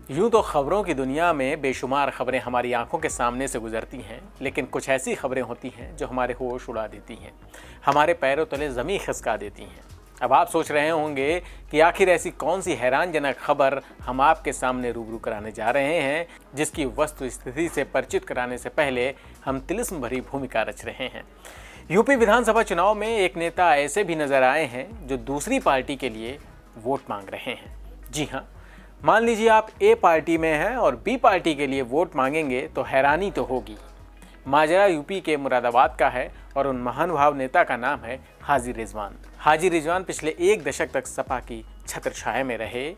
यूं तो खबरों की दुनिया में बेशुमार खबरें हमारी आंखों के सामने से गुजरती हैं, लेकिन कुछ ऐसी खबरें होती हैं जो हमारे होश उड़ा देती हैं, हमारे पैरों तले ज़मीन खिसका देती हैं। अब आप सोच रहे होंगे कि आखिर ऐसी कौन सी हैरानजनक खबर हम आपके सामने रूबरू कराने जा रहे हैं, जिसकी वस्तु स्थिति से परिचित कराने से पहले हम तिलिस्म भरी भूमिका रच रहे हैं। यूपी विधानसभा चुनाव में एक नेता ऐसे भी नजर आए हैं जो दूसरी पार्टी के लिए वोट मांग रहे हैं। जी हाँ, मान लीजिए आप ए पार्टी में हैं और बी पार्टी के लिए वोट मांगेंगे तो हैरानी तो होगी। माजरा यूपी के मुरादाबाद का है और उन महानुभाव नेता का नाम है हाजी रिजवान। हाजी रिजवान पिछले एक दशक तक सपा की छत्रछाया में रहे।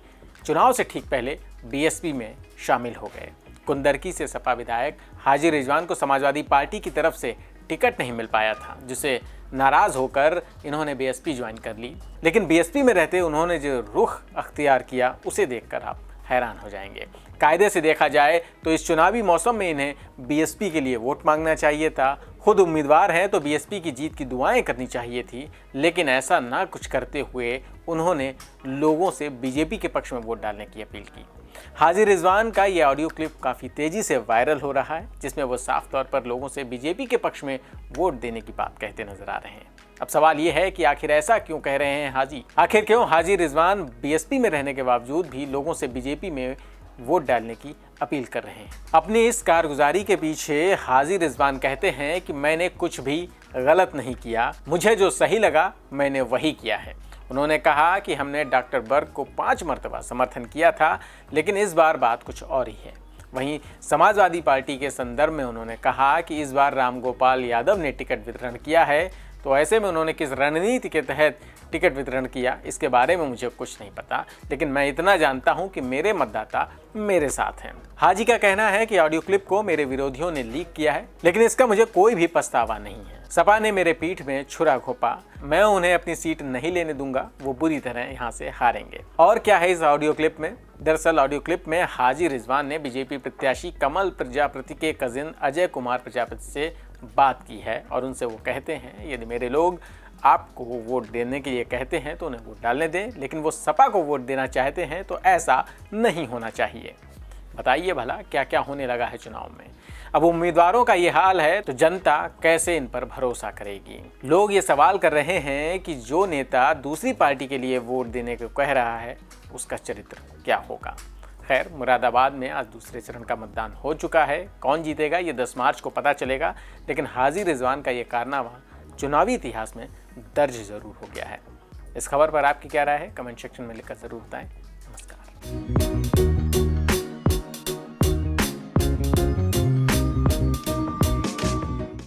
चुनाव से ठीक पहले बीएसपी में शामिल हो गए। कुंदरकी से सपा विधायक हाजी रिजवान को समाजवादी पार्टी की तरफ से टिकट नहीं मिल पाया था, जिससे नाराज होकर इन्होंने बीएसपी ज्वाइन कर ली। लेकिन बीएसपी में रहते उन्होंने जो रुख अख्तियार किया उसे देखकर आप हैरान हो जाएंगे। कायदे से देखा जाए तो इस चुनावी मौसम में इन्हें बीएसपी के लिए वोट मांगना चाहिए था। खुद उम्मीदवार हैं तो बीएसपी की जीत की दुआएं करनी चाहिए थी, लेकिन ऐसा ना कुछ करते हुए उन्होंने लोगों से बीजेपी के पक्ष में वोट डालने की अपील की। हाजी रिजवान का ये ऑडियो क्लिप काफ़ी तेज़ी से वायरल हो रहा है, जिसमें वो साफ तौर पर लोगों से बीजेपी के पक्ष में वोट देने की बात कहते नजर आ रहे हैं। अब सवाल ये है कि आखिर ऐसा क्यों कह रहे हैं हाजी? आखिर क्यों हाजी रिजवान बीएसपी में रहने के बावजूद भी लोगों से बीजेपी में वोट डालने की अपील कर रहे हैं? अपनी इस कारगुजारी के पीछे हाजी रिजवान कहते हैं कि मैंने कुछ भी गलत नहीं किया, मुझे जो सही लगा मैंने वही किया है। उन्होंने कहा कि हमने डॉक्टर बर्ग को 5 मरतबा समर्थन किया था, लेकिन इस बार बात कुछ और ही है। वहीं समाजवादी पार्टी के संदर्भ में उन्होंने कहा कि इस बार रामगोपाल यादव ने टिकट वितरण किया है, तो ऐसे में उन्होंने किस रणनीति के तहत टिकट वितरण किया इसके बारे में मुझे कुछ नहीं पता, लेकिन मैं इतना जानता हूं कि मेरे मतदाता मेरे साथ हैं। हाजी का कहना है कि ऑडियो क्लिप को मेरे विरोधियों ने लीक किया है, लेकिन इसका मुझे कोई भी पछतावा नहीं है। सपा ने मेरे पीठ में छुरा घोंपा, मैं उन्हें अपनी सीट नहीं लेने दूंगा, वो बुरी तरह यहाँ से हारेंगे। और क्या है इस ऑडियो क्लिप में? दरअसल ऑडियो क्लिप में हाजी रिजवान ने बीजेपी प्रत्याशी कमल प्रजापति के कजिन अजय कुमार प्रजापति से बात की है और उनसे वो कहते हैं यदि मेरे लोग आपको वोट देने के लिए कहते हैं तो उन्हें वोट डालने दें, लेकिन वो सपा को वोट देना चाहते हैं तो ऐसा नहीं होना चाहिए। बताइए भला क्या क्या होने लगा है चुनाव में। अब उम्मीदवारों का ये हाल है तो जनता कैसे इन पर भरोसा करेगी? लोग ये सवाल कर रहे हैं कि जो नेता दूसरी पार्टी के लिए वोट देने को कह रहा है उसका चरित्र क्या होगा। खैर, मुरादाबाद में आज दूसरे चरण का मतदान हो चुका है। कौन जीतेगा ये 10 मार्च को पता चलेगा, लेकिन हाजी रिजवान का ये कारनामा चुनावी इतिहास में दर्ज जरूर हो गया है। इस खबर पर आपकी क्या राय है? कमेंट सेक्शन में लिखकर जरूर बताएं। नमस्कार।